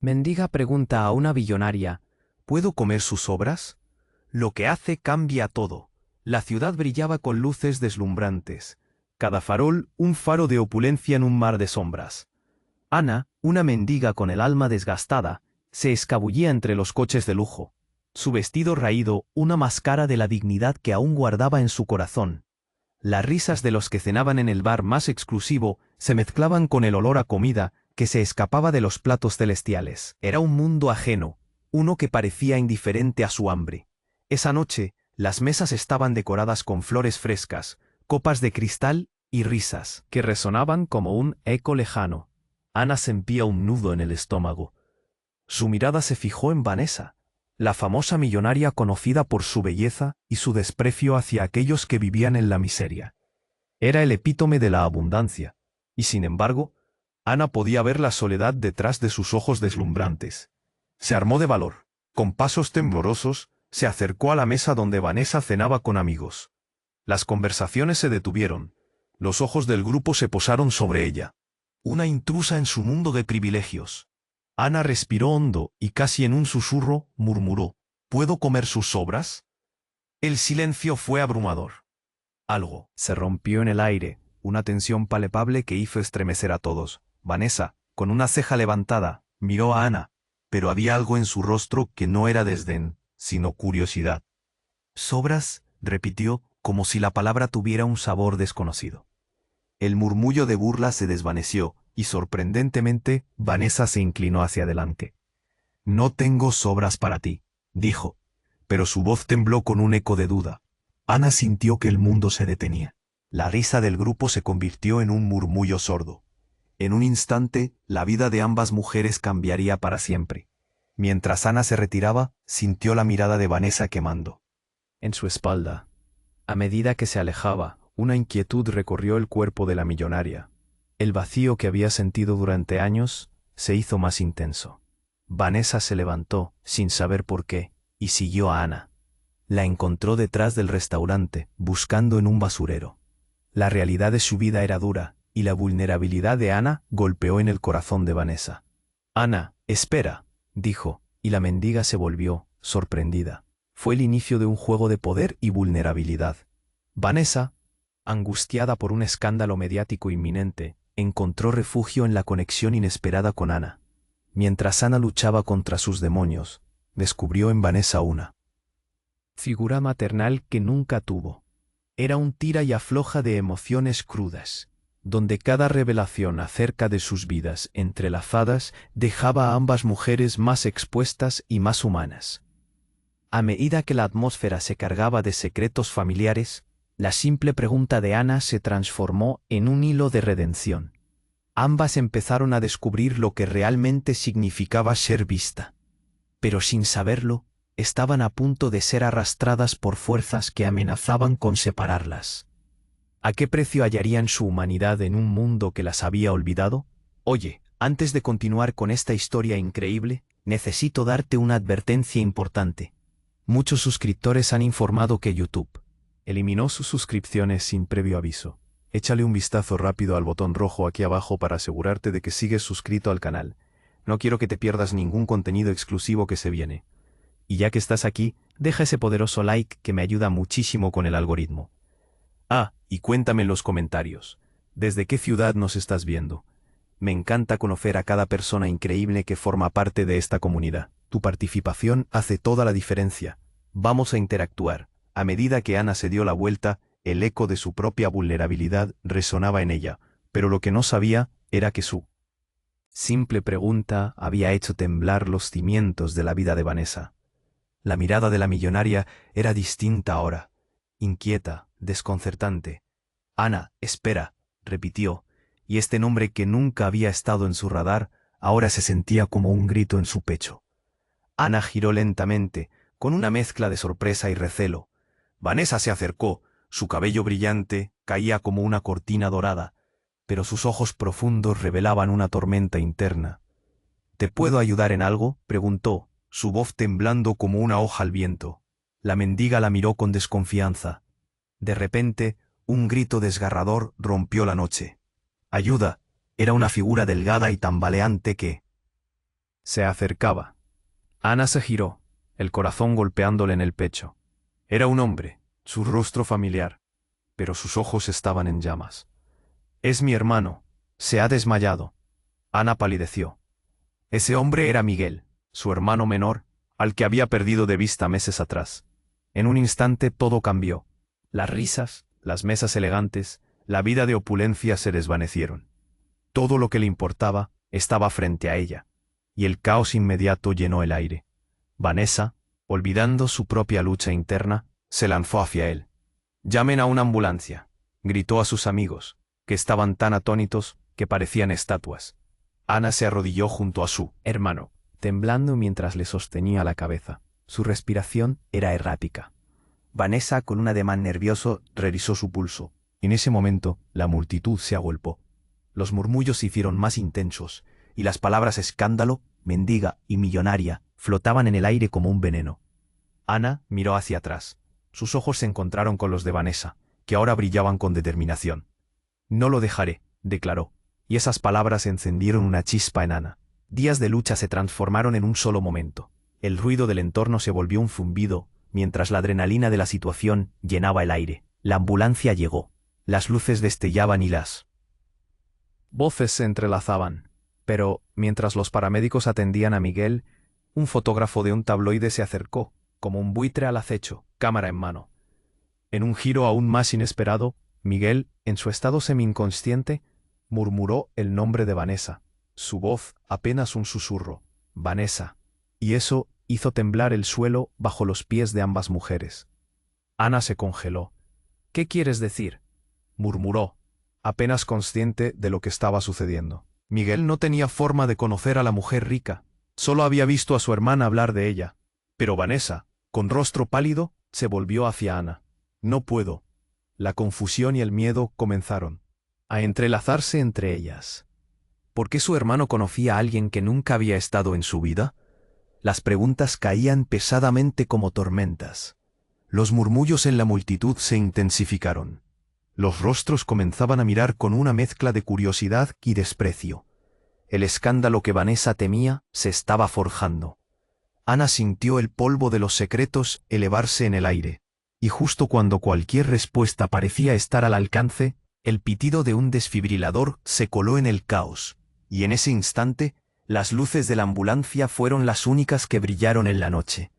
Mendiga pregunta a una billonaria: ¿Puedo comer sus sobras? Lo que hace cambia todo. La ciudad brillaba con luces deslumbrantes. Cada farol, un faro de opulencia en un mar de sombras. Ana, una mendiga con el alma desgastada, se escabullía entre los coches de lujo. Su vestido raído, una máscara de la dignidad que aún guardaba en su corazón. Las risas de los que cenaban en el bar más exclusivo se mezclaban con el olor a comida que se escapaba de los platos celestiales. Era un mundo ajeno, uno que parecía indiferente a su hambre. Esa noche, las mesas estaban decoradas con flores frescas, copas de cristal y risas que resonaban como un eco lejano. Ana sentía un nudo en el estómago. Su mirada se fijó en Vanessa, la famosa millonaria conocida por su belleza y su desprecio hacia aquellos que vivían en la miseria. Era el epítome de la abundancia, y sin embargo, Ana podía ver la soledad detrás de sus ojos deslumbrantes. Se armó de valor. Con pasos temblorosos, se acercó a la mesa donde Vanessa cenaba con amigos. Las conversaciones se detuvieron. Los ojos del grupo se posaron sobre ella. Una intrusa en su mundo de privilegios. Ana respiró hondo y casi en un susurro murmuró: ¿Puedo comer sus sobras? El silencio fue abrumador. Algo se rompió en el aire, una tensión palpable que hizo estremecer a todos. Vanessa, con una ceja levantada, miró a Ana, pero había algo en su rostro que no era desdén, sino curiosidad. «¿Sobras?», repitió, como si la palabra tuviera un sabor desconocido. El murmullo de burla se desvaneció, y sorprendentemente, Vanessa se inclinó hacia adelante. «No tengo sobras para ti», dijo, pero su voz tembló con un eco de duda. Ana sintió que el mundo se detenía. La risa del grupo se convirtió en un murmullo sordo. En un instante, la vida de ambas mujeres cambiaría para siempre. Mientras Ana se retiraba, sintió la mirada de Vanessa quemando en su espalda. A medida que se alejaba, una inquietud recorrió el cuerpo de la millonaria. El vacío que había sentido durante años se hizo más intenso. Vanessa se levantó, sin saber por qué, y siguió a Ana. La encontró detrás del restaurante, buscando en un basurero. La realidad de su vida era dura, y la vulnerabilidad de Ana golpeó en el corazón de Vanessa. «Ana, espera», dijo, y la mendiga se volvió, sorprendida. Fue el inicio de un juego de poder y vulnerabilidad. Vanessa, angustiada por un escándalo mediático inminente, encontró refugio en la conexión inesperada con Ana. Mientras Ana luchaba contra sus demonios, descubrió en Vanessa una figura maternal que nunca tuvo. Era un tira y afloja de emociones crudas, donde cada revelación acerca de sus vidas entrelazadas dejaba a ambas mujeres más expuestas y más humanas. A medida que la atmósfera se cargaba de secretos familiares, la simple pregunta de Ana se transformó en un hilo de redención. Ambas empezaron a descubrir lo que realmente significaba ser vista. Pero sin saberlo, estaban a punto de ser arrastradas por fuerzas que amenazaban con separarlas. ¿A qué precio hallarían su humanidad en un mundo que las había olvidado? Oye, antes de continuar con esta historia increíble, necesito darte una advertencia importante. Muchos suscriptores han informado que YouTube eliminó sus suscripciones sin previo aviso. Échale un vistazo rápido al botón rojo aquí abajo para asegurarte de que sigues suscrito al canal. No quiero que te pierdas ningún contenido exclusivo que se viene. Y ya que estás aquí, deja ese poderoso like que me ayuda muchísimo con el algoritmo. Ah, y cuéntame en los comentarios, ¿desde qué ciudad nos estás viendo? Me encanta conocer a cada persona increíble que forma parte de esta comunidad. Tu participación hace toda la diferencia. Vamos a interactuar. A medida que Ana se dio la vuelta, el eco de su propia vulnerabilidad resonaba en ella, pero lo que no sabía era que su simple pregunta había hecho temblar los cimientos de la vida de Vanessa. La mirada de la millonaria era distinta ahora, inquieta, desconcertante. «Ana, espera», repitió, y este nombre que nunca había estado en su radar, ahora se sentía como un grito en su pecho. Ana giró lentamente, con una mezcla de sorpresa y recelo. Vanessa se acercó, su cabello brillante caía como una cortina dorada, pero sus ojos profundos revelaban una tormenta interna. «¿Te puedo ayudar en algo?», preguntó, su voz temblando como una hoja al viento. La mendiga la miró con desconfianza. De repente, un grito desgarrador rompió la noche. «¡Ayuda!». Era una figura delgada y tambaleante que Se acercaba. Ana se giró, el corazón golpeándole en el pecho. Era un hombre, su rostro familiar, pero sus ojos estaban en llamas. «Es mi hermano. Se ha desmayado». Ana palideció. Ese hombre era Miguel, su hermano menor, al que había perdido de vista meses atrás. En un instante todo cambió. Las risas, las mesas elegantes, la vida de opulencia se desvanecieron. Todo lo que le importaba estaba frente a ella, y el caos inmediato llenó el aire. Vanessa, olvidando su propia lucha interna, se lanzó hacia él. «Llamen a una ambulancia», gritó a sus amigos, que estaban tan atónitos que parecían estatuas. Ana se arrodilló junto a su hermano, temblando mientras le sostenía la cabeza. Su respiración era errática. Vanessa, con un ademán nervioso, revisó su pulso. En ese momento, la multitud se agolpó. Los murmullos se hicieron más intensos, y las palabras escándalo, mendiga y millonaria flotaban en el aire como un veneno. Ana miró hacia atrás. Sus ojos se encontraron con los de Vanessa, que ahora brillaban con determinación. «No lo dejaré», declaró, y esas palabras encendieron una chispa en Ana. Días de lucha se transformaron en un solo momento. El ruido del entorno se volvió un zumbido, mientras la adrenalina de la situación llenaba el aire. La ambulancia llegó. Las luces destellaban y las voces se entrelazaban. Pero, mientras los paramédicos atendían a Miguel, un fotógrafo de un tabloide se acercó, como un buitre al acecho, cámara en mano. En un giro aún más inesperado, Miguel, en su estado semi-inconsciente, murmuró el nombre de Vanessa. Su voz apenas un susurro. «Vanessa». Y eso hizo temblar el suelo bajo los pies de ambas mujeres. Ana se congeló. «¿Qué quieres decir?», murmuró, apenas consciente de lo que estaba sucediendo. Miguel no tenía forma de conocer a la mujer rica. Solo había visto a su hermana hablar de ella. Pero Vanessa, con rostro pálido, se volvió hacia Ana. «No puedo». La confusión y el miedo comenzaron a entrelazarse entre ellas. ¿Por qué su hermano conocía a alguien que nunca había estado en su vida? Las preguntas caían pesadamente como tormentas. Los murmullos en la multitud se intensificaron. Los rostros comenzaban a mirar con una mezcla de curiosidad y desprecio. El escándalo que Vanessa temía se estaba forjando. Ana sintió el polvo de los secretos elevarse en el aire, y justo cuando cualquier respuesta parecía estar al alcance, el pitido de un desfibrilador se coló en el caos, y en ese instante, las luces de la ambulancia fueron las únicas que brillaron en la noche.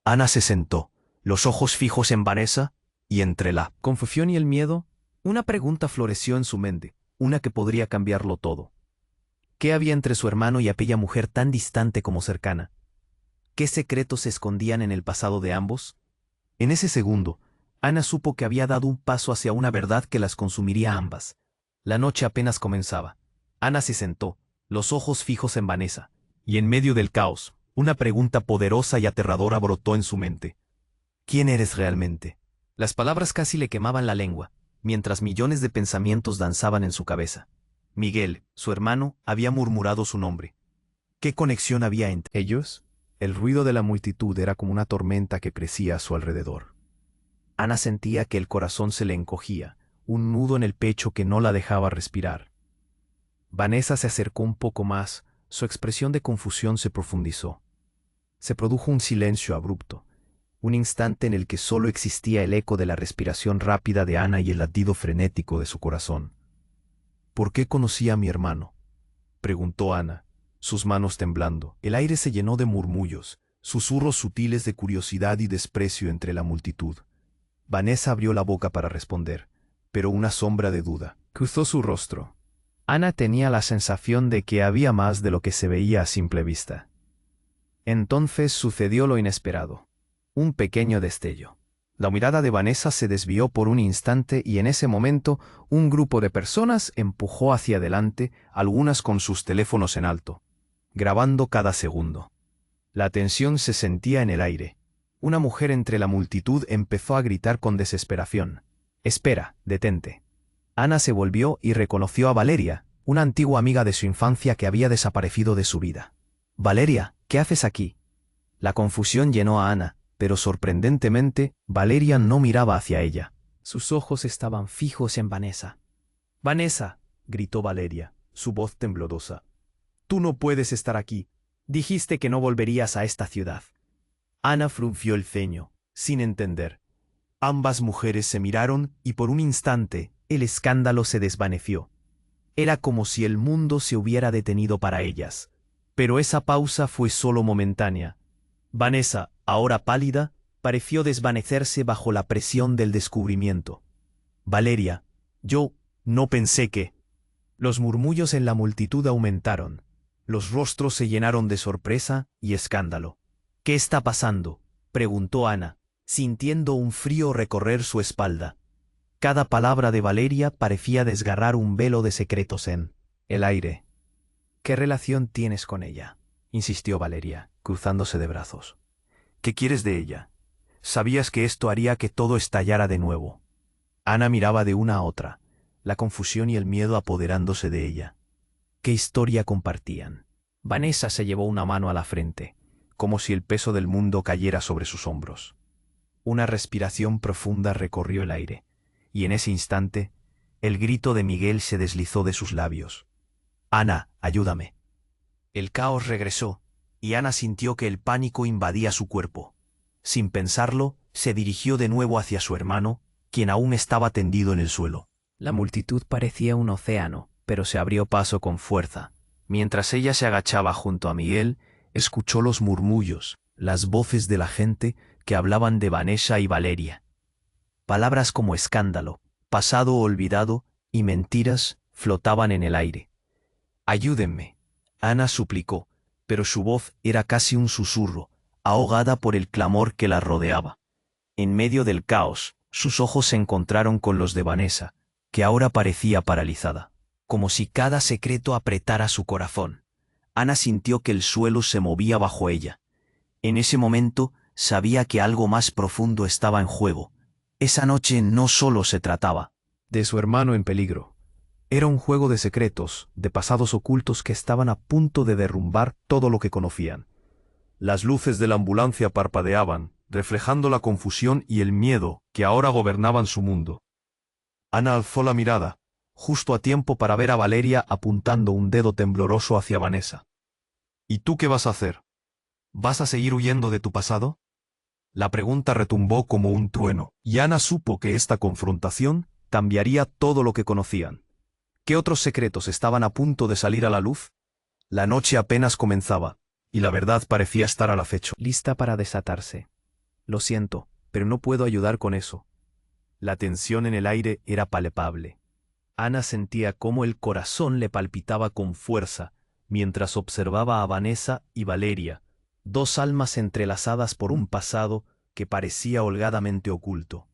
Ana se sentó, los ojos fijos en Vanessa, y entre la confusión y el miedo, una pregunta floreció en su mente, una que podría cambiarlo todo. ¿Qué había entre su hermano y aquella mujer tan distante como cercana? ¿Qué secretos se escondían en el pasado de ambos? En ese segundo, Ana supo que había dado un paso hacia una verdad que las consumiría a ambas. La noche apenas comenzaba. Ana se sentó, los ojos fijos en Vanessa, y en medio del caos, una pregunta poderosa y aterradora brotó en su mente. «¿Quién eres realmente?». Las palabras casi le quemaban la lengua, mientras millones de pensamientos danzaban en su cabeza. Miguel, su hermano, había murmurado su nombre. ¿Qué conexión había entre ellos? El ruido de la multitud era como una tormenta que crecía a su alrededor. Ana sentía que el corazón se le encogía, un nudo en el pecho que no la dejaba respirar. Vanessa se acercó un poco más, su expresión de confusión se profundizó. Se produjo un silencio abrupto, un instante en el que solo existía el eco de la respiración rápida de Ana y el latido frenético de su corazón. «¿Por qué conocí a mi hermano?», preguntó Ana, sus manos temblando. El aire se llenó de murmullos, susurros sutiles de curiosidad y desprecio entre la multitud. Vanessa abrió la boca para responder, pero una sombra de duda cruzó su rostro. Ana tenía la sensación de que había más de lo que se veía a simple vista. Entonces sucedió lo inesperado. Un pequeño destello. La mirada de Vanessa se desvió por un instante y en ese momento un grupo de personas empujó hacia adelante, algunas con sus teléfonos en alto, grabando cada segundo. La tensión se sentía en el aire. Una mujer entre la multitud empezó a gritar con desesperación. «Espera, detente». Ana se volvió y reconoció a Valeria, una antigua amiga de su infancia que había desaparecido de su vida. «Valeria, ¿qué haces aquí?». La confusión llenó a Ana, pero sorprendentemente, Valeria no miraba hacia ella. Sus ojos estaban fijos en Vanessa. «Vanessa», gritó Valeria, su voz temblorosa. «Tú no puedes estar aquí. Dijiste que no volverías a esta ciudad. Ana frunció el ceño, sin entender. Ambas mujeres se miraron y por un instante el escándalo se desvaneció. Era como si el mundo se hubiera detenido para ellas. Pero esa pausa fue solo momentánea. Vanessa, ahora pálida, pareció desvanecerse bajo la presión del descubrimiento. Valeria, yo no pensé que... Los murmullos en la multitud aumentaron. Los rostros se llenaron de sorpresa y escándalo. ¿Qué está pasando?, preguntó Ana, sintiendo un frío recorrer su espalda. Cada palabra de Valeria parecía desgarrar un velo de secretos en el aire. ¿Qué relación tienes con ella?, insistió Valeria, cruzándose de brazos. ¿Qué quieres de ella? Sabías que esto haría que todo estallara de nuevo. Ana miraba de una a otra, la confusión y el miedo apoderándose de ella. ¿Qué historia compartían? Vanessa se llevó una mano a la frente, como si el peso del mundo cayera sobre sus hombros. Una respiración profunda recorrió el aire, y en ese instante, el grito de Miguel se deslizó de sus labios. «Ana, ayúdame». El caos regresó, y Ana sintió que el pánico invadía su cuerpo. Sin pensarlo, se dirigió de nuevo hacia su hermano, quien aún estaba tendido en el suelo. La multitud parecía un océano, pero se abrió paso con fuerza. Mientras ella se agachaba junto a Miguel, escuchó los murmullos, las voces de la gente que hablaban de Vanessa y Valeria. Palabras como escándalo, pasado olvidado y mentiras flotaban en el aire. «Ayúdenme», Ana suplicó, pero su voz era casi un susurro, ahogada por el clamor que la rodeaba. En medio del caos, sus ojos se encontraron con los de Vanessa, que ahora parecía paralizada, como si cada secreto apretara su corazón. Ana sintió que el suelo se movía bajo ella. En ese momento sabía que algo más profundo estaba en juego. Esa noche no solo se trataba de su hermano en peligro. Era un juego de secretos, de pasados ocultos que estaban a punto de derrumbar todo lo que conocían. Las luces de la ambulancia parpadeaban, reflejando la confusión y el miedo que ahora gobernaban su mundo. Ana alzó la mirada, justo a tiempo para ver a Valeria apuntando un dedo tembloroso hacia Vanessa. «¿Y tú qué vas a hacer? ¿Vas a seguir huyendo de tu pasado?». La pregunta retumbó como un trueno, y Ana supo que esta confrontación cambiaría todo lo que conocían. ¿Qué otros secretos estaban a punto de salir a la luz? La noche apenas comenzaba, y la verdad parecía estar al acecho. Lista para desatarse. «Lo siento, pero no puedo ayudar con eso». La tensión en el aire era palpable. Ana sentía cómo el corazón le palpitaba con fuerza, mientras observaba a Vanessa y Valeria, dos almas entrelazadas por un pasado que parecía holgadamente oculto.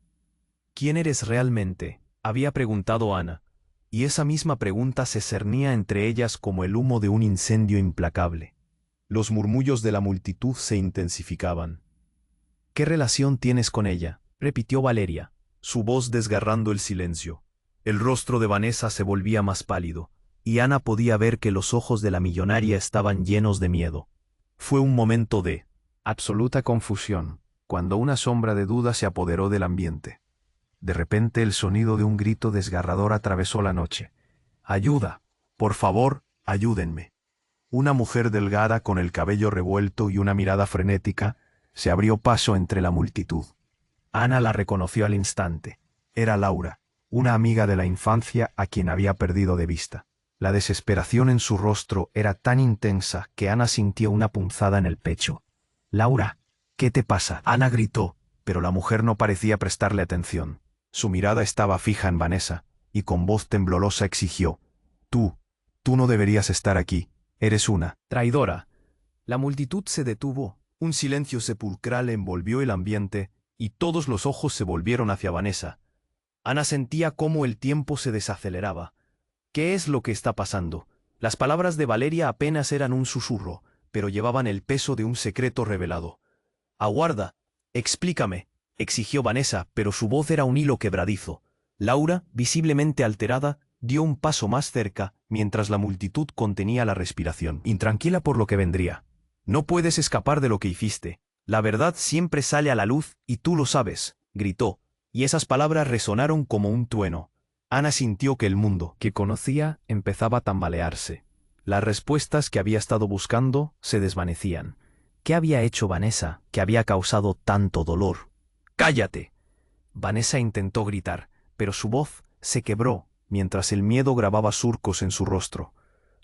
«¿Quién eres realmente?», había preguntado Ana, y esa misma pregunta se cernía entre ellas como el humo de un incendio implacable. Los murmullos de la multitud se intensificaban. «¿Qué relación tienes con ella?», repitió Valeria, su voz desgarrando el silencio. El rostro de Vanessa se volvía más pálido, y Ana podía ver que los ojos de la millonaria estaban llenos de miedo. Fue un momento de absoluta confusión, cuando una sombra de duda se apoderó del ambiente. De repente el sonido de un grito desgarrador atravesó la noche. «¡Ayuda! ¡Por favor, ayúdenme!». Una mujer delgada con el cabello revuelto y una mirada frenética se abrió paso entre la multitud. Ana la reconoció al instante. Era Laura, una amiga de la infancia a quien había perdido de vista. La desesperación en su rostro era tan intensa que Ana sintió una punzada en el pecho. «Laura, ¿qué te pasa?», Ana gritó, pero la mujer no parecía prestarle atención. Su mirada estaba fija en Vanessa, y con voz temblorosa exigió: Tú no deberías estar aquí, eres una traidora». La multitud se detuvo, un silencio sepulcral envolvió el ambiente, y todos los ojos se volvieron hacia Vanessa. Ana sentía cómo el tiempo se desaceleraba. ¿Qué es lo que está pasando? Las palabras de Valeria apenas eran un susurro, pero llevaban el peso de un secreto revelado. «Aguarda, explícame», exigió Vanessa, pero su voz era un hilo quebradizo. Laura, visiblemente alterada, dio un paso más cerca, mientras la multitud contenía la respiración, intranquila por lo que vendría. «No puedes escapar de lo que hiciste. La verdad siempre sale a la luz, y tú lo sabes», gritó, y esas palabras resonaron como un trueno. Ana sintió que el mundo que conocía empezaba a tambalearse. Las respuestas que había estado buscando se desvanecían. ¿Qué había hecho Vanessa que había causado tanto dolor? ¡Cállate! Vanessa intentó gritar, pero su voz se quebró mientras el miedo grababa surcos en su rostro.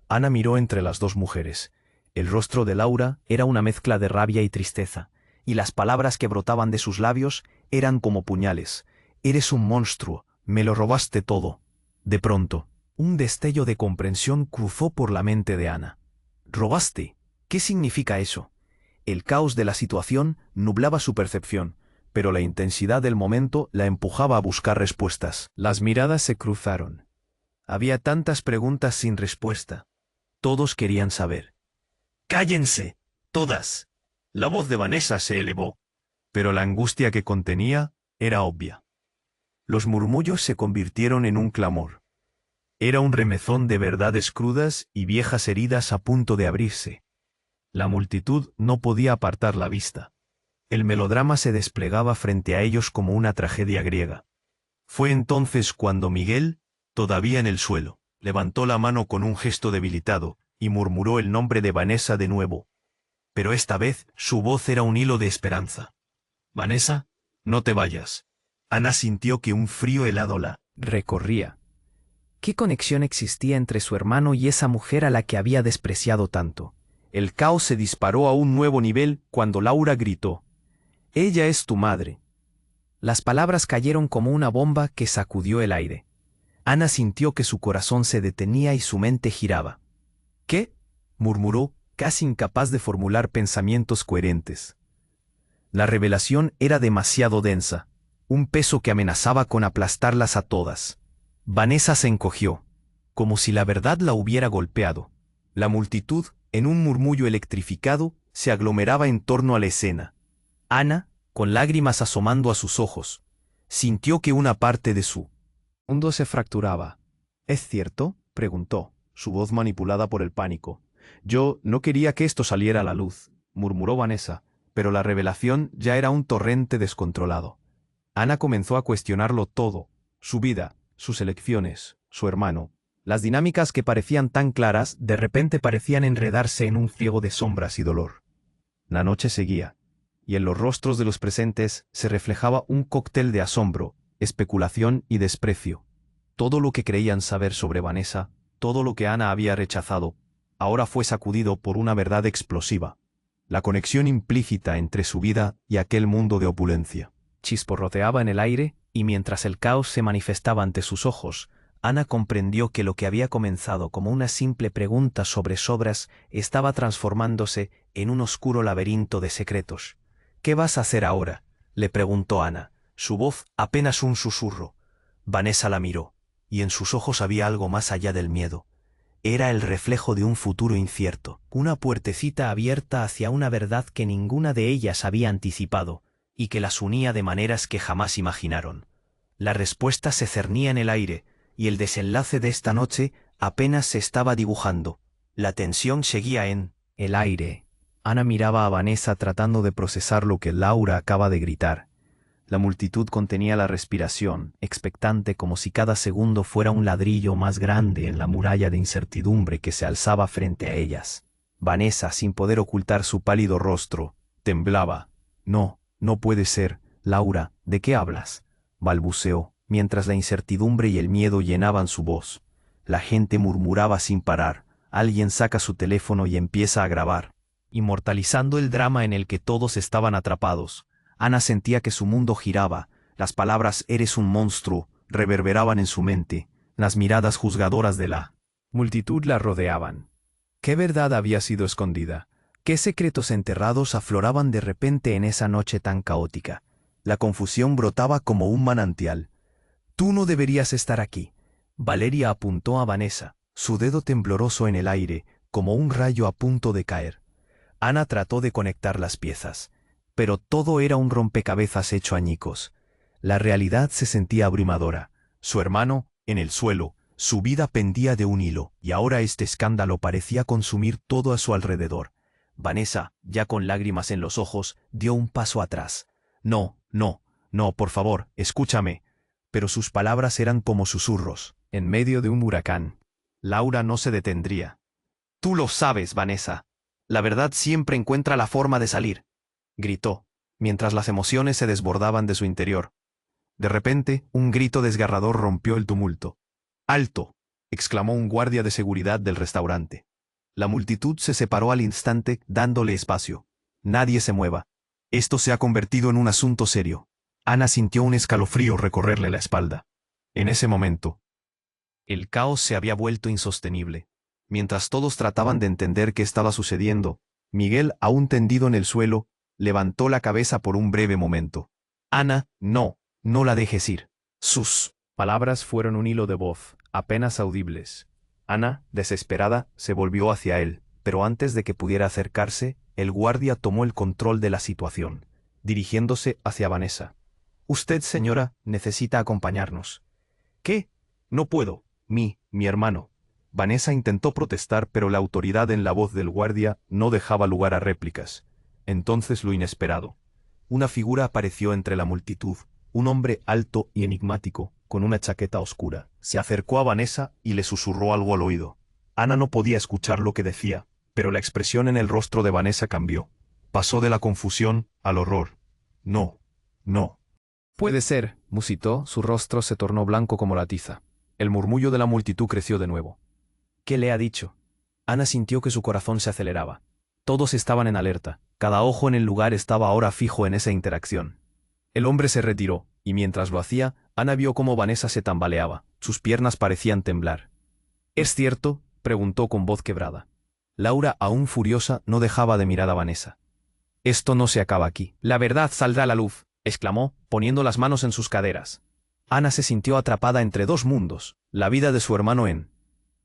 Ana miró entre las dos mujeres. El rostro de Laura era una mezcla de rabia y tristeza, y las palabras que brotaban de sus labios eran como puñales. «Eres un monstruo, me lo robaste todo». De pronto, un destello de comprensión cruzó por la mente de Ana. «¿Robaste? ¿Qué significa eso?» El caos de la situación nublaba su percepción, pero la intensidad del momento la empujaba a buscar respuestas. Las miradas se cruzaron. Había tantas preguntas sin respuesta. Todos querían saber. «¡Cállense! ¡Todas!». La voz de Vanessa se elevó, pero la angustia que contenía era obvia. Los murmullos se convirtieron en un clamor. Era un remezón de verdades crudas y viejas heridas a punto de abrirse. La multitud no podía apartar la vista. El melodrama se desplegaba frente a ellos como una tragedia griega. Fue entonces cuando Miguel, todavía en el suelo, levantó la mano con un gesto debilitado y murmuró el nombre de Vanessa de nuevo. Pero esta vez su voz era un hilo de esperanza. «Vanessa, no te vayas». Ana sintió que un frío helado la recorría. ¿Qué conexión existía entre su hermano y esa mujer a la que había despreciado tanto? El caos se disparó a un nuevo nivel cuando Laura gritó: «Ella es tu madre». Las palabras cayeron como una bomba que sacudió el aire. Ana sintió que su corazón se detenía y su mente giraba. «¿Qué?», murmuró, casi incapaz de formular pensamientos coherentes. La revelación era demasiado densa, un peso que amenazaba con aplastarlas a todas. Vanessa se encogió, como si la verdad la hubiera golpeado. La multitud, en un murmullo electrificado, se aglomeraba en torno a la escena. Ana, con lágrimas asomando a sus ojos, sintió que una parte de su mundo se fracturaba. «¿Es cierto?», preguntó, su voz manipulada por el pánico. «Yo no quería que esto saliera a la luz», murmuró Vanessa, pero la revelación ya era un torrente descontrolado. Ana comenzó a cuestionarlo todo: su vida, sus elecciones, su hermano. Las dinámicas que parecían tan claras de repente parecían enredarse en un ciego de sombras y dolor. La noche seguía, y en los rostros de los presentes se reflejaba un cóctel de asombro, especulación y desprecio. Todo lo que creían saber sobre Vanessa, todo lo que Ana había rechazado, ahora fue sacudido por una verdad explosiva: la conexión implícita entre su vida y aquel mundo de opulencia. Chisporroteaba en el aire, y mientras el caos se manifestaba ante sus ojos, Ana comprendió que lo que había comenzado como una simple pregunta sobre sobras estaba transformándose en un oscuro laberinto de secretos. «¿Qué vas a hacer ahora?», le preguntó Ana, su voz apenas un susurro. Vanessa la miró, y en sus ojos había algo más allá del miedo. Era el reflejo de un futuro incierto, una puertecita abierta hacia una verdad que ninguna de ellas había anticipado, y que las unía de maneras que jamás imaginaron. La respuesta se cernía en el aire, y el desenlace de esta noche apenas se estaba dibujando. La tensión seguía en el aire. Ana miraba a Vanessa tratando de procesar lo que Laura acaba de gritar. La multitud contenía la respiración, expectante como si cada segundo fuera un ladrillo más grande en la muralla de incertidumbre que se alzaba frente a ellas. Vanessa, sin poder ocultar su pálido rostro, temblaba. «No, no puede ser, Laura, ¿de qué hablas?», balbuceó, mientras la incertidumbre y el miedo llenaban su voz. La gente murmuraba sin parar. Alguien saca su teléfono y empieza a grabar, inmortalizando el drama en el que todos estaban atrapados. Ana sentía que su mundo giraba. Las palabras «eres un monstruo» reverberaban en su mente. Las miradas juzgadoras de la multitud la rodeaban. ¿Qué verdad había sido escondida? ¿Qué secretos enterrados afloraban de repente en esa noche tan caótica? La confusión brotaba como un manantial. «Tú no deberías estar aquí». Valeria apuntó a Vanessa, su dedo tembloroso en el aire, como un rayo a punto de caer. Ana trató de conectar las piezas, pero todo era un rompecabezas hecho añicos. La realidad se sentía abrumadora. Su hermano, en el suelo, su vida pendía de un hilo, y ahora este escándalo parecía consumir todo a su alrededor. Vanessa, ya con lágrimas en los ojos, dio un paso atrás. «No, no, no, por favor, escúchame». Pero sus palabras eran como susurros, en medio de un huracán. Laura no se detendría. Tú lo sabes, Vanessa. La verdad siempre encuentra la forma de salir, gritó, mientras las emociones se desbordaban de su interior. De repente, un grito desgarrador rompió el tumulto. ¡Alto!, exclamó un guardia de seguridad del restaurante. La multitud se separó al instante, dándole espacio. Nadie se mueva. Esto se ha convertido en un asunto serio. Ana sintió un escalofrío recorrerle la espalda. En ese momento, el caos se había vuelto insostenible. Mientras todos trataban de entender qué estaba sucediendo, Miguel, aún tendido en el suelo, levantó la cabeza por un breve momento. Ana, no la dejes ir. Sus palabras fueron un hilo de voz, apenas audibles. Ana, desesperada, se volvió hacia él, pero antes de que pudiera acercarse, el guardia tomó el control de la situación, dirigiéndose hacia Vanessa. Usted, señora, necesita acompañarnos. ¿Qué? No puedo. Mi hermano. Vanessa intentó protestar, pero la autoridad en la voz del guardia no dejaba lugar a réplicas. Entonces lo inesperado. Una figura apareció entre la multitud, un hombre alto y enigmático, con una chaqueta oscura. Se acercó a Vanessa y le susurró algo al oído. Ana no podía escuchar lo que decía, pero la expresión en el rostro de Vanessa cambió. Pasó de la confusión al horror. No. Puede ser, musitó, su rostro se tornó blanco como la tiza. El murmullo de la multitud creció de nuevo. ¿Qué le ha dicho? Ana sintió que su corazón se aceleraba. Todos estaban en alerta, cada ojo en el lugar estaba ahora fijo en esa interacción. El hombre se retiró, y mientras lo hacía, Ana vio cómo Vanessa se tambaleaba, sus piernas parecían temblar. ¿Es cierto?, preguntó con voz quebrada. Laura, aún furiosa, no dejaba de mirar a Vanessa. Esto no se acaba aquí. La verdad saldrá a la luz, exclamó, poniendo las manos en sus caderas. Ana se sintió atrapada entre dos mundos, la vida de su hermano en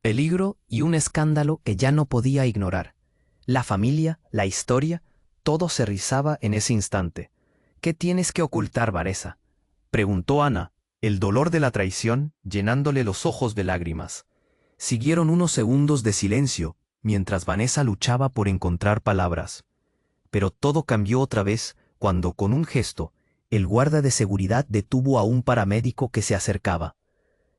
peligro y un escándalo que ya no podía ignorar. La familia, la historia, todo se rizaba en ese instante. ¿Qué tienes que ocultar, Vanessa?, preguntó Ana, el dolor de la traición llenándole los ojos de lágrimas. Siguieron unos segundos de silencio, mientras Vanessa luchaba por encontrar palabras. Pero todo cambió otra vez cuando, con un gesto, el guarda de seguridad detuvo a un paramédico que se acercaba.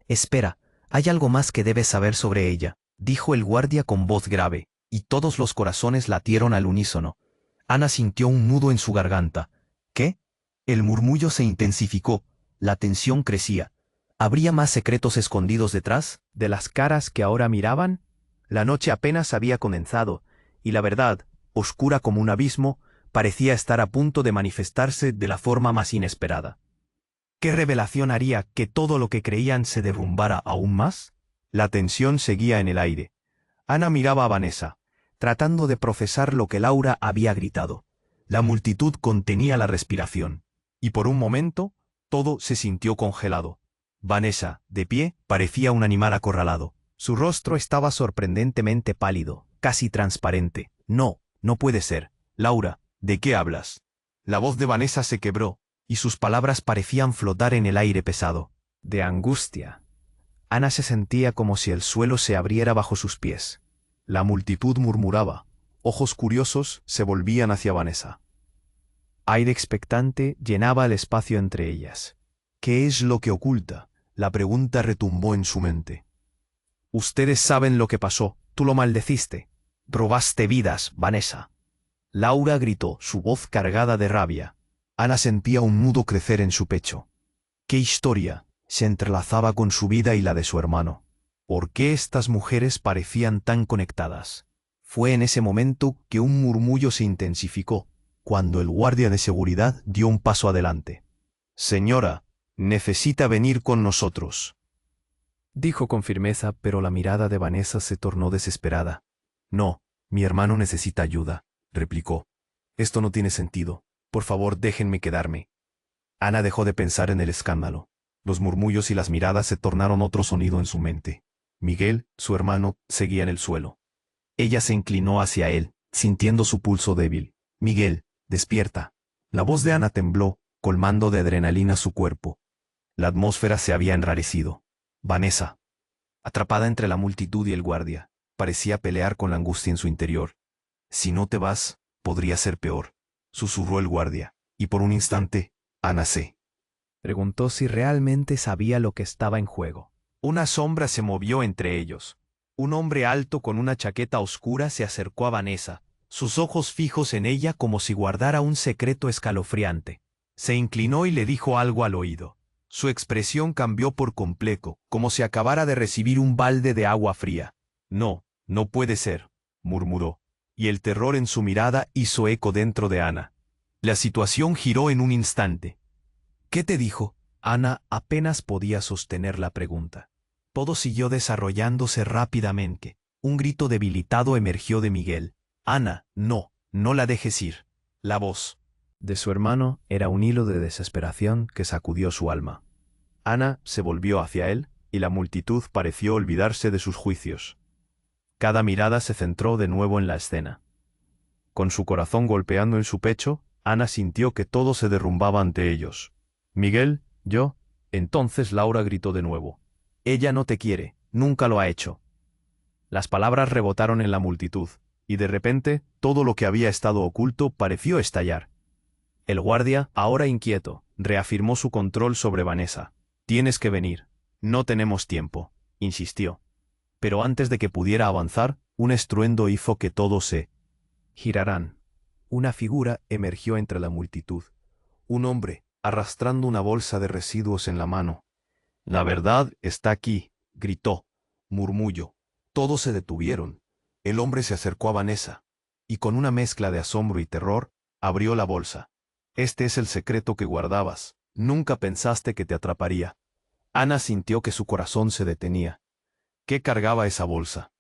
«Espera, hay algo más que debes saber sobre ella», dijo el guardia con voz grave, y todos los corazones latieron al unísono. Ana sintió un nudo en su garganta. ¿Qué? El murmullo se intensificó, la tensión crecía. ¿Habría más secretos escondidos detrás de las caras que ahora miraban? La noche apenas había comenzado, y la verdad, oscura como un abismo, parecía estar a punto de manifestarse de la forma más inesperada. ¿Qué revelación haría que todo lo que creían se derrumbara aún más? La tensión seguía en el aire. Ana miraba a Vanessa, tratando de procesar lo que Laura había gritado. La multitud contenía la respiración, y por un momento, todo se sintió congelado. Vanessa, de pie, parecía un animal acorralado. Su rostro estaba sorprendentemente pálido, casi transparente. No puede ser. Laura, ¿de qué hablas? La voz de Vanessa se quebró, y sus palabras parecían flotar en el aire pesado. De angustia. Ana se sentía como si el suelo se abriera bajo sus pies. La multitud murmuraba. Ojos curiosos se volvían hacia Vanessa. Aire expectante llenaba el espacio entre ellas. ¿Qué es lo que oculta? La pregunta retumbó en su mente. Ustedes saben lo que pasó. Tú lo maldeciste. Robaste vidas, Vanessa. Laura gritó, su voz cargada de rabia. Ana sentía un nudo crecer en su pecho. ¿Qué historia se entrelazaba con su vida y la de su hermano? ¿Por qué estas mujeres parecían tan conectadas? Fue en ese momento que un murmullo se intensificó, cuando el guardia de seguridad dio un paso adelante. «Señora, necesita venir con nosotros», dijo con firmeza, pero la mirada de Vanessa se tornó desesperada. «No, mi hermano necesita ayuda», replicó. «Esto no tiene sentido. Por favor, déjenme quedarme». Ana dejó de pensar en el escándalo. Los murmullos y las miradas se tornaron otro sonido en su mente. Miguel, su hermano, seguía en el suelo. Ella se inclinó hacia él, sintiendo su pulso débil. «Miguel, despierta». La voz de Ana tembló, colmando de adrenalina su cuerpo. La atmósfera se había enrarecido. Vanessa, atrapada entre la multitud y el guardia, parecía pelear con la angustia en su interior. «Si no te vas, podría ser peor», susurró el guardia, y por un instante, Ana se preguntó si realmente sabía lo que estaba en juego. Una sombra se movió entre ellos. Un hombre alto con una chaqueta oscura se acercó a Vanessa, sus ojos fijos en ella como si guardara un secreto escalofriante. Se inclinó y le dijo algo al oído. Su expresión cambió por completo, como si acabara de recibir un balde de agua fría. No, no puede ser, murmuró, y el terror en su mirada hizo eco dentro de Ana. La situación giró en un instante. ¿Qué te dijo? Ana apenas podía sostener la pregunta. Todo siguió desarrollándose rápidamente. Un grito debilitado emergió de Miguel. Ana, no, no la dejes ir. La voz de su hermano era un hilo de desesperación que sacudió su alma. Ana se volvió hacia él, y la multitud pareció olvidarse de sus juicios. Cada mirada se centró de nuevo en la escena. Con su corazón golpeando en su pecho, Ana sintió que todo se derrumbaba ante ellos. Miguel, yo. Entonces Laura gritó de nuevo. Ella no te quiere, nunca lo ha hecho. Las palabras rebotaron en la multitud, y de repente, todo lo que había estado oculto pareció estallar. El guardia, ahora inquieto, reafirmó su control sobre Vanessa. Tienes que venir. No tenemos tiempo, insistió. Pero antes de que pudiera avanzar, un estruendo hizo que todos se giraran. Una figura emergió entre la multitud. Un hombre, arrastrando una bolsa de residuos en la mano. La verdad está aquí, gritó. Murmullo. Todos se detuvieron. El hombre se acercó a Vanessa, y con una mezcla de asombro y terror, abrió la bolsa. Este es el secreto que guardabas. Nunca pensaste que te atraparía. Ana sintió que su corazón se detenía. ¿Qué cargaba esa bolsa?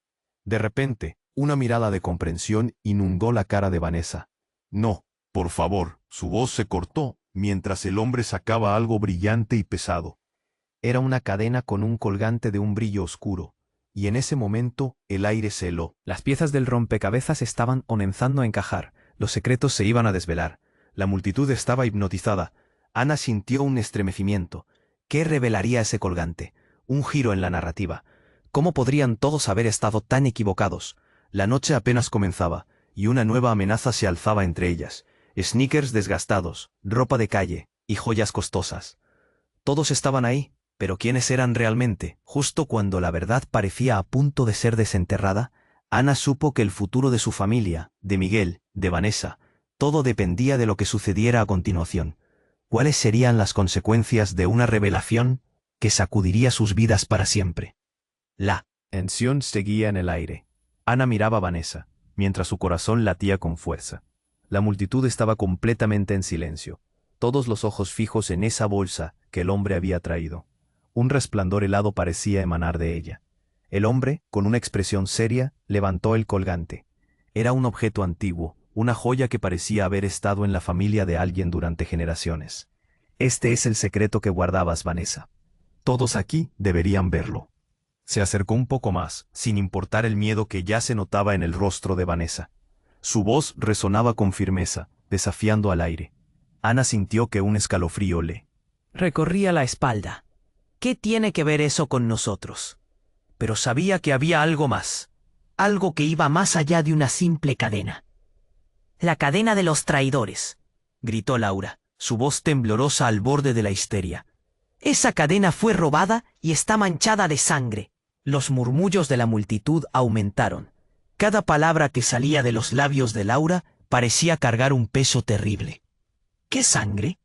De repente, una mirada de comprensión inundó la cara de Vanessa. No, por favor, su voz se cortó, mientras el hombre sacaba algo brillante y pesado. Era una cadena con un colgante de un brillo oscuro, y en ese momento el aire se heló. Las piezas del rompecabezas estaban comenzando a encajar, los secretos se iban a desvelar. La multitud estaba hipnotizada. Ana sintió un estremecimiento. ¿Qué revelaría ese colgante? Un giro en la narrativa. ¿Cómo podrían todos haber estado tan equivocados? La noche apenas comenzaba, y una nueva amenaza se alzaba entre ellas. Sneakers desgastados, ropa de calle y joyas costosas. Todos estaban ahí, pero ¿quiénes eran realmente? Justo cuando la verdad parecía a punto de ser desenterrada, Ana supo que el futuro de su familia, de Miguel, de Vanessa, todo dependía de lo que sucediera a continuación. ¿Cuáles serían las consecuencias de una revelación que sacudiría sus vidas para siempre? La tensión seguía en el aire. Ana miraba a Vanessa, mientras su corazón latía con fuerza. La multitud estaba completamente en silencio, todos los ojos fijos en esa bolsa que el hombre había traído. Un resplandor helado parecía emanar de ella. El hombre, con una expresión seria, levantó el colgante. Era un objeto antiguo, una joya que parecía haber estado en la familia de alguien durante generaciones. Este es el secreto que guardabas, Vanessa. Todos aquí deberían verlo. Se acercó un poco más, sin importar el miedo que ya se notaba en el rostro de Vanessa. Su voz resonaba con firmeza, desafiando al aire. Ana sintió que un escalofrío le recorría la espalda. ¿Qué tiene que ver eso con nosotros? Pero sabía que había algo más, algo que iba más allá de una simple cadena. La cadena de los traidores, gritó Laura, su voz temblorosa al borde de la histeria. Esa cadena fue robada y está manchada de sangre. Los murmullos de la multitud aumentaron. Cada palabra que salía de los labios de Laura parecía cargar un peso terrible. ¿Qué sangre?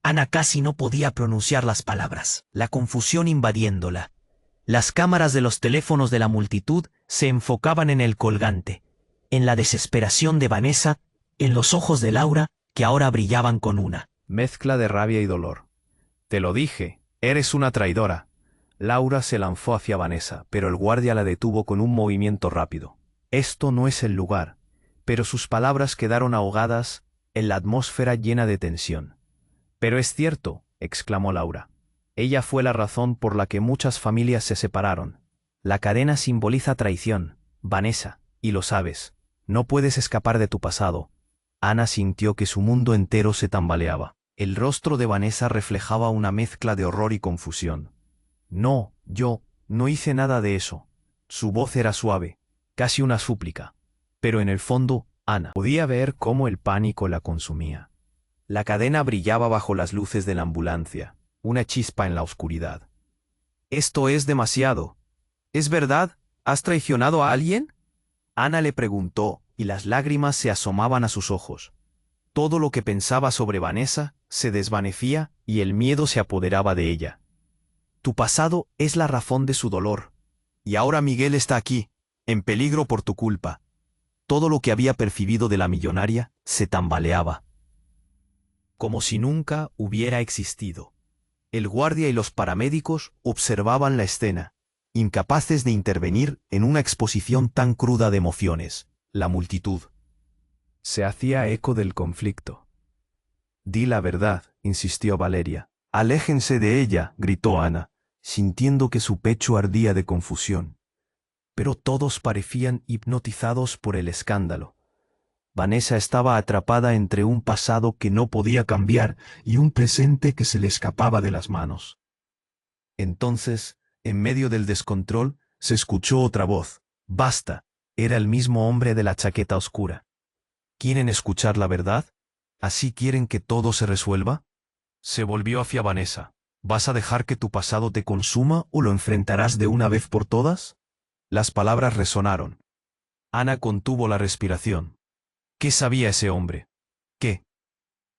Ana casi no podía pronunciar las palabras, la confusión invadiéndola. Las cámaras de los teléfonos de la multitud se enfocaban en el colgante, en la desesperación de Vanessa, en los ojos de Laura, que ahora brillaban con una mezcla de rabia y dolor. Te lo dije, eres una traidora. Laura se lanzó hacia Vanessa, pero el guardia la detuvo con un movimiento rápido. Esto no es el lugar. Pero sus palabras quedaron ahogadas en la atmósfera llena de tensión. Pero es cierto, exclamó Laura. Ella fue la razón por la que muchas familias se separaron. La cadena simboliza traición, Vanessa, y lo sabes. No puedes escapar de tu pasado. Ana sintió que su mundo entero se tambaleaba. El rostro de Vanessa reflejaba una mezcla de horror y confusión. No, yo no hice nada de eso. Su voz era suave, casi una súplica. Pero en el fondo, Ana podía ver cómo el pánico la consumía. La cadena brillaba bajo las luces de la ambulancia, una chispa en la oscuridad. Esto es demasiado. ¿Es verdad? ¿Has traicionado a alguien? Ana le preguntó, y las lágrimas se asomaban a sus ojos. Todo lo que pensaba sobre Vanessa se desvanecía y el miedo se apoderaba de ella. Tu pasado es la razón de su dolor. Y ahora Miguel está aquí, en peligro por tu culpa. Todo lo que había percibido de la millonaria se tambaleaba, como si nunca hubiera existido. El guardia y los paramédicos observaban la escena, incapaces de intervenir en una exposición tan cruda de emociones. La multitud se hacía eco del conflicto. Di la verdad, insistió Valeria. Aléjense de ella, gritó Ana, sintiendo que su pecho ardía de confusión. Pero todos parecían hipnotizados por el escándalo. Vanessa estaba atrapada entre un pasado que no podía cambiar y un presente que se le escapaba de las manos. Entonces, en medio del descontrol, se escuchó otra voz. Basta, era el mismo hombre de la chaqueta oscura. ¿Quieren escuchar la verdad? ¿Así quieren que todo se resuelva? Se volvió hacia Vanessa. ¿Vas a dejar que tu pasado te consuma o lo enfrentarás de una vez por todas? Las palabras resonaron. Ana contuvo la respiración. ¿Qué sabía ese hombre? ¿Qué?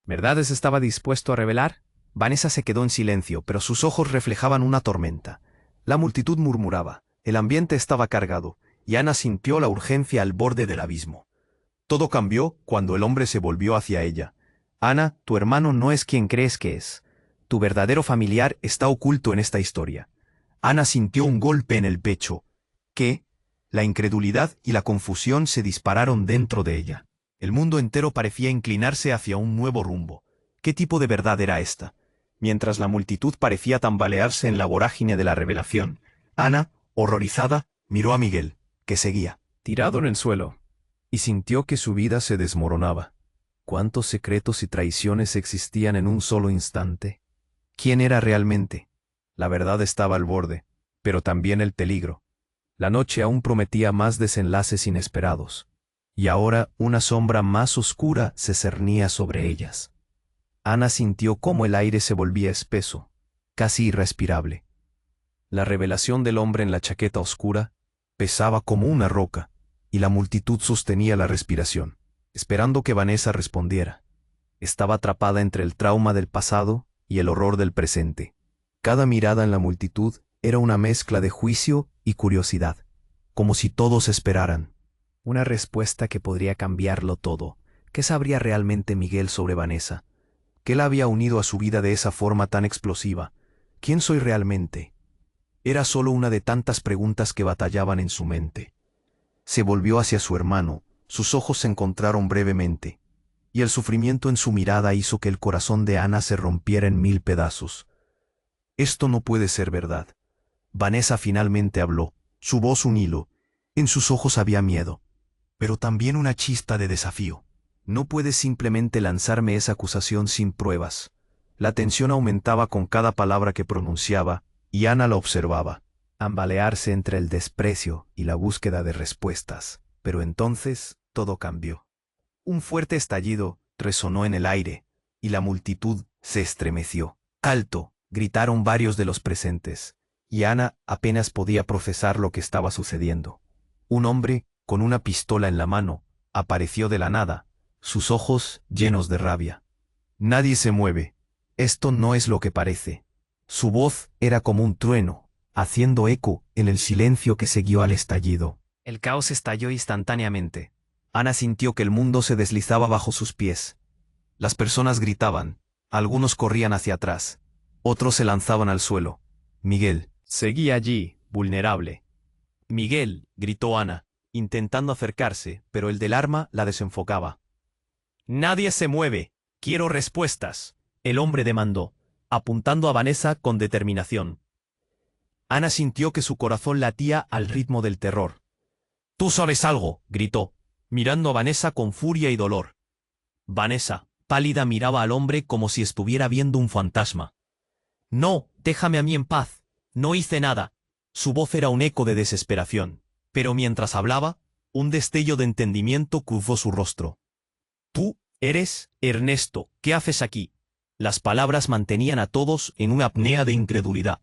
¿Verdades estaba dispuesto a revelar? Vanessa se quedó en silencio, pero sus ojos reflejaban una tormenta. La multitud murmuraba, el ambiente estaba cargado, y Ana sintió la urgencia al borde del abismo. Todo cambió cuando el hombre se volvió hacia ella. Ana, tu hermano no es quien crees que es. Tu verdadero familiar está oculto en esta historia. Ana sintió un golpe en el pecho. ¿Qué? La incredulidad y la confusión se dispararon dentro de ella. El mundo entero parecía inclinarse hacia un nuevo rumbo. ¿Qué tipo de verdad era esta? Mientras la multitud parecía tambalearse en la vorágine de la revelación, Ana, horrorizada, miró a Miguel, que seguía, tirado en el suelo, y sintió que su vida se desmoronaba. ¿Cuántos secretos y traiciones existían en un solo instante? ¿Quién era realmente? La verdad estaba al borde, pero también el peligro. La noche aún prometía más desenlaces inesperados. Y ahora una sombra más oscura se cernía sobre ellas. Ana sintió cómo el aire se volvía espeso, casi irrespirable. La revelación del hombre en la chaqueta oscura pesaba como una roca, y la multitud sostenía la respiración, esperando que Vanessa respondiera. Estaba atrapada entre el trauma del pasado y el horror del presente. Cada mirada en la multitud era una mezcla de juicio y curiosidad, como si todos esperaran una respuesta que podría cambiarlo todo. ¿Qué sabría realmente Miguel sobre Vanessa? ¿Qué la había unido a su vida de esa forma tan explosiva? ¿Quién soy realmente? Era solo una de tantas preguntas que batallaban en su mente. Se volvió hacia su hermano, sus ojos se encontraron brevemente, y el sufrimiento en su mirada hizo que el corazón de Ana se rompiera en 1000 pedazos. Esto no puede ser verdad. Vanessa finalmente habló, su voz un hilo, en sus ojos había miedo, pero también una chispa de desafío. No puedes simplemente lanzarme esa acusación sin pruebas. La tensión aumentaba con cada palabra que pronunciaba, y Ana la observaba, ambalearse entre el desprecio y la búsqueda de respuestas. Pero entonces todo cambió. Un fuerte estallido resonó en el aire, y la multitud se estremeció. ¡Alto!, gritaron varios de los presentes, y Ana apenas podía procesar lo que estaba sucediendo. Un hombre, con una pistola en la mano, apareció de la nada, sus ojos llenos de rabia. Nadie se mueve. Esto no es lo que parece. Su voz era como un trueno, haciendo eco en el silencio que siguió al estallido. El caos estalló instantáneamente. Ana sintió que el mundo se deslizaba bajo sus pies. Las personas gritaban, algunos corrían hacia atrás, otros se lanzaban al suelo. Miguel seguía allí, vulnerable. Miguel, gritó Ana, intentando acercarse, pero el del arma la desenfocaba. Nadie se mueve. Quiero respuestas, el hombre demandó, apuntando a Vanessa con determinación. Ana sintió que su corazón latía al ritmo del terror. «Tú sabes algo», gritó, mirando a Vanessa con furia y dolor. Vanessa, pálida, miraba al hombre como si estuviera viendo un fantasma. «No, déjame a mí en paz. No hice nada». Su voz era un eco de desesperación, pero mientras hablaba, un destello de entendimiento cruzó su rostro. «Tú eres Ernesto, ¿qué haces aquí?». Las palabras mantenían a todos en una apnea de incredulidad.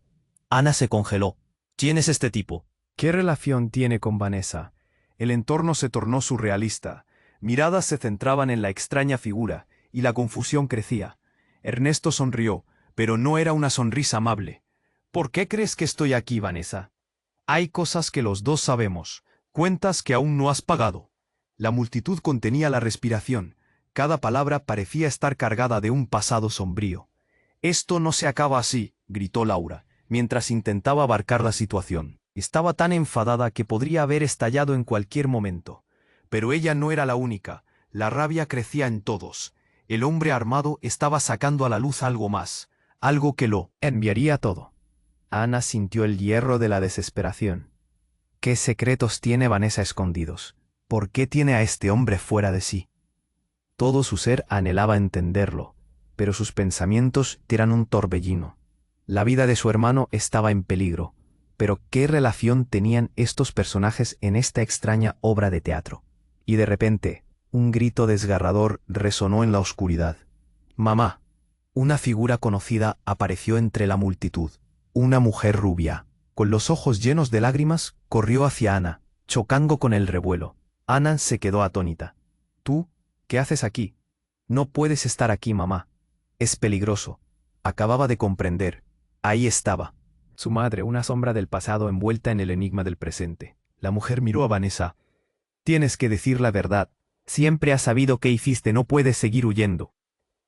Ana se congeló. «¿Quién es este tipo? ¿Qué relación tiene con Vanessa? El entorno se tornó surrealista. Miradas se centraban en la extraña figura, y la confusión crecía. Ernesto sonrió, pero no era una sonrisa amable. ¿Por qué crees que estoy aquí, Vanessa? Hay cosas que los dos sabemos, cuentas que aún no has pagado. La multitud contenía la respiración. Cada palabra parecía estar cargada de un pasado sombrío. Esto no se acaba así, gritó Laura, mientras intentaba abarcar la situación. Estaba tan enfadada que podría haber estallado en cualquier momento. Pero ella no era la única. La rabia crecía en todos. El hombre armado estaba sacando a la luz algo más, algo que lo enviaría todo. Ana sintió el hierro de la desesperación. ¿Qué secretos tiene Vanessa escondidos? ¿Por qué tiene a este hombre fuera de sí? Todo su ser anhelaba entenderlo, pero sus pensamientos eran un torbellino. La vida de su hermano estaba en peligro, pero ¿qué relación tenían estos personajes en esta extraña obra de teatro? Y de repente, un grito desgarrador resonó en la oscuridad. «¡Mamá!». Una figura conocida apareció entre la multitud. Una mujer rubia, con los ojos llenos de lágrimas, corrió hacia Ana, chocando con el revuelo. Ana se quedó atónita. «¿Tú? ¿Qué haces aquí?» «No puedes estar aquí, mamá. Es peligroso». Acababa de comprender. Ahí estaba. Su madre, una sombra del pasado envuelta en el enigma del presente. La mujer miró a Vanessa. «Tienes que decir la verdad. Siempre has sabido qué hiciste, no puedes seguir huyendo».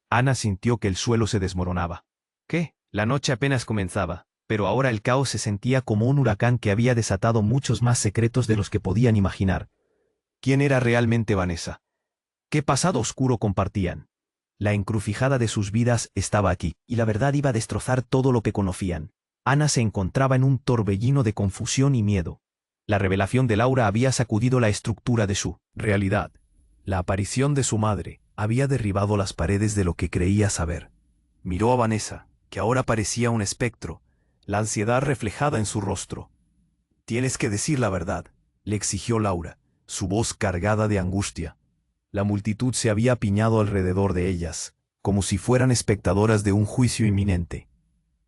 Ana sintió que el suelo se desmoronaba. ¿Qué? La noche apenas comenzaba, pero ahora el caos se sentía como un huracán que había desatado muchos más secretos de los que podían imaginar. ¿Quién era realmente Vanessa? ¿Qué pasado oscuro compartían? La encrucijada de sus vidas estaba aquí, y la verdad iba a destrozar todo lo que conocían. Ana se encontraba en un torbellino de confusión y miedo. La revelación de Laura había sacudido la estructura de su realidad. La aparición de su madre había derribado las paredes de lo que creía saber. Miró a Vanessa, que ahora parecía un espectro, la ansiedad reflejada en su rostro. «Tienes que decir la verdad», le exigió Laura, su voz cargada de angustia. La multitud se había apiñado alrededor de ellas, como si fueran espectadoras de un juicio inminente.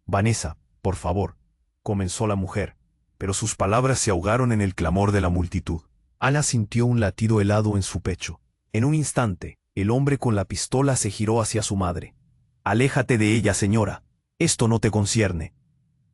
«Vanessa, por favor», comenzó la mujer, pero sus palabras se ahogaron en el clamor de la multitud. Ana sintió un latido helado en su pecho. En un instante, el hombre con la pistola se giró hacia su madre. «Aléjate de ella, señora. Esto no te concierne».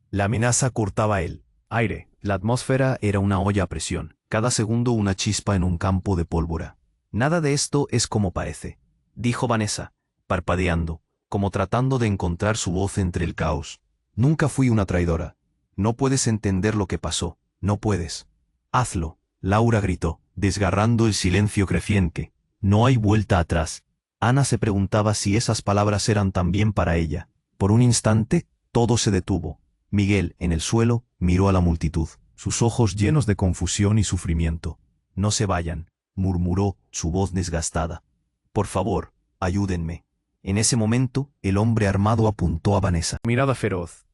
La amenaza cortaba el aire. La atmósfera era una olla a presión. Cada segundo una chispa en un campo de pólvora. «Nada de esto es como parece», dijo Vanessa, parpadeando, como tratando de encontrar su voz entre el caos. «Nunca fui una traidora. No puedes entender lo que pasó. No puedes». «Hazlo», Laura gritó, desgarrando el silencio creciente. «No hay vuelta atrás». Ana se preguntaba si esas palabras eran también para ella. Por un instante, todo se detuvo. Miguel, en el suelo, miró a la multitud, sus ojos llenos de confusión y sufrimiento. «No se vayan», murmuró, su voz desgastada. «Por favor, ayúdenme». En ese momento, el hombre armado apuntó a Vanessa. Mirada feroz.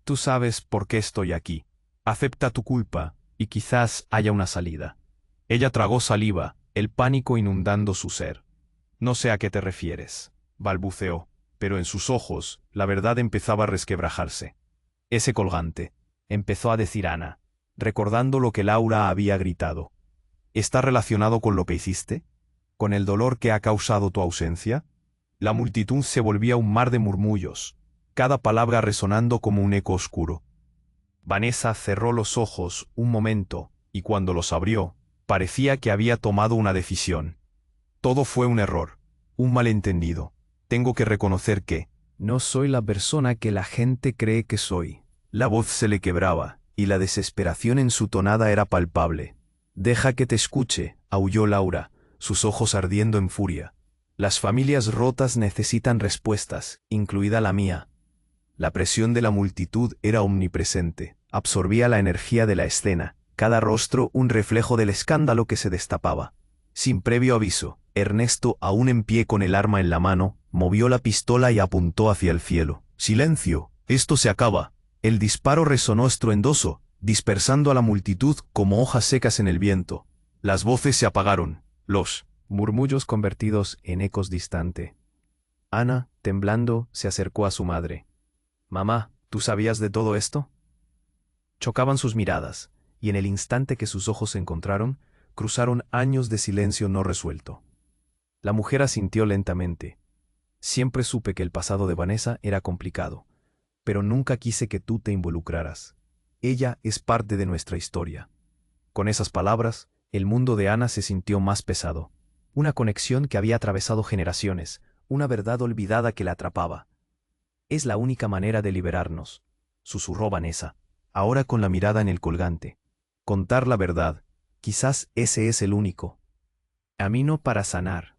«Tú sabes por qué estoy aquí. Acepta tu culpa, y quizás haya una salida». Ella tragó saliva, el pánico inundando su ser. «No sé a qué te refieres», balbuceó, pero en sus ojos la verdad empezaba a resquebrajarse. «Ese colgante», empezó a decir Ana, recordando lo que Laura había gritado. «¿Está relacionado con lo que hiciste? ¿Con el dolor que ha causado tu ausencia?». La multitud se volvía un mar de murmullos, cada palabra resonando como un eco oscuro. Vanessa cerró los ojos un momento, y cuando los abrió, parecía que había tomado una decisión. «Todo fue un error, un malentendido. Tengo que reconocer que no soy la persona que la gente cree que soy». La voz se le quebraba, y la desesperación en su tonada era palpable. «Deja que te escuche», aulló Laura, sus ojos ardiendo en furia. «Las familias rotas necesitan respuestas, incluida la mía». La presión de la multitud era omnipresente, absorbía la energía de la escena, cada rostro un reflejo del escándalo que se destapaba. Sin previo aviso, Ernesto, aún en pie con el arma en la mano, movió la pistola y apuntó hacia el cielo. «Silencio, esto se acaba». El disparo resonó estruendoso, dispersando a la multitud como hojas secas en el viento. Las voces se apagaron, los murmullos convertidos en ecos distante. Ana, temblando, se acercó a su madre. «Mamá, ¿tú sabías de todo esto?». Chocaban sus miradas. y en el instante que sus ojos se encontraron, cruzaron años de silencio no resuelto. La mujer asintió lentamente. Siempre supe que el pasado de Vanessa era complicado, pero nunca quise que tú te involucraras. Ella es parte de nuestra historia. Con esas palabras, el mundo de Ana se sintió más pesado. Una conexión que había atravesado generaciones, una verdad olvidada que la atrapaba. Es la única manera de liberarnos, susurró Vanessa, ahora con la mirada en el colgante. Contar la verdad, quizás ese es el único camino para sanar.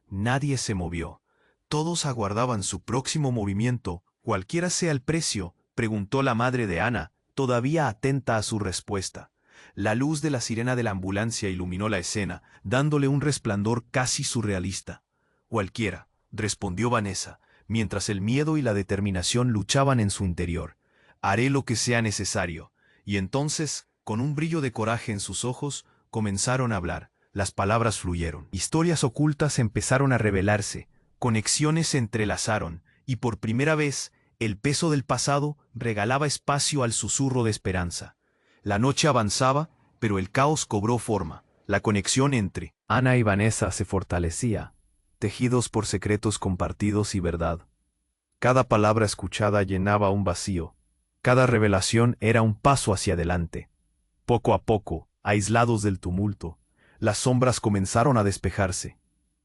Nadie se movió. Todos aguardaban su próximo movimiento, cualquiera sea el precio, preguntó la madre de Ana, todavía atenta a su respuesta. La luz de la sirena de la ambulancia iluminó la escena, dándole un resplandor casi surrealista. Cualquiera, respondió Vanessa, mientras el miedo y la determinación luchaban en su interior. Haré lo que sea necesario. Y entonces, con un brillo de coraje en sus ojos, comenzaron a hablar. Las palabras fluyeron. Historias ocultas empezaron a revelarse, conexiones se entrelazaron, y por primera vez, el peso del pasado regalaba espacio al susurro de esperanza. La noche avanzaba, pero el caos cobró forma. La conexión entre Ana y Vanessa se fortalecía, tejidos por secretos compartidos y verdad. Cada palabra escuchada llenaba un vacío. Cada revelación era un paso hacia adelante. Poco a poco, aislados del tumulto, las sombras comenzaron a despejarse.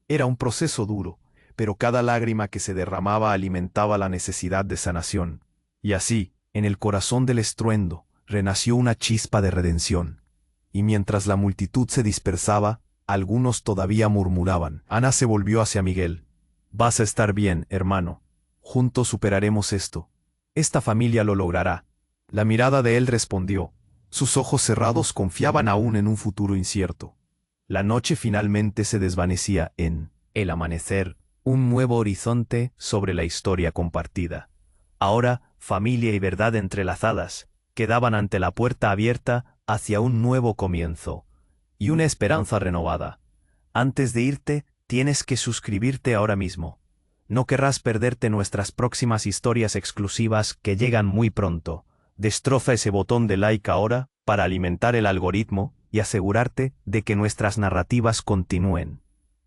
Era un proceso duro, pero cada lágrima que se derramaba alimentaba la necesidad de sanación. Y así, en el corazón del estruendo, renació una chispa de redención. Y mientras la multitud se dispersaba, algunos todavía murmuraban. Ana se volvió hacia Miguel. Vas a estar bien, hermano. Juntos superaremos esto. Esta familia lo logrará. La mirada de él respondió. Sus ojos cerrados confiaban aún en un futuro incierto. La noche finalmente se desvanecía en el amanecer, un nuevo horizonte sobre la historia compartida. Ahora, familia y verdad entrelazadas, quedaban ante la puerta abierta hacia un nuevo comienzo y una esperanza renovada. Antes de irte, tienes que suscribirte ahora mismo. No querrás perderte nuestras próximas historias exclusivas que llegan muy pronto. Destroza ese botón de like ahora para alimentar el algoritmo y asegurarte de que nuestras narrativas continúen.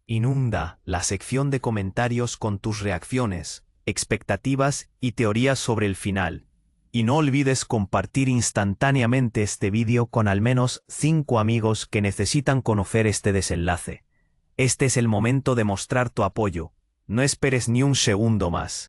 Inunda la sección de comentarios con tus reacciones, expectativas y teorías sobre el final. Y no olvides compartir instantáneamente este vídeo con al menos 5 amigos que necesitan conocer este desenlace. Este es el momento de mostrar tu apoyo. No esperes ni un segundo más.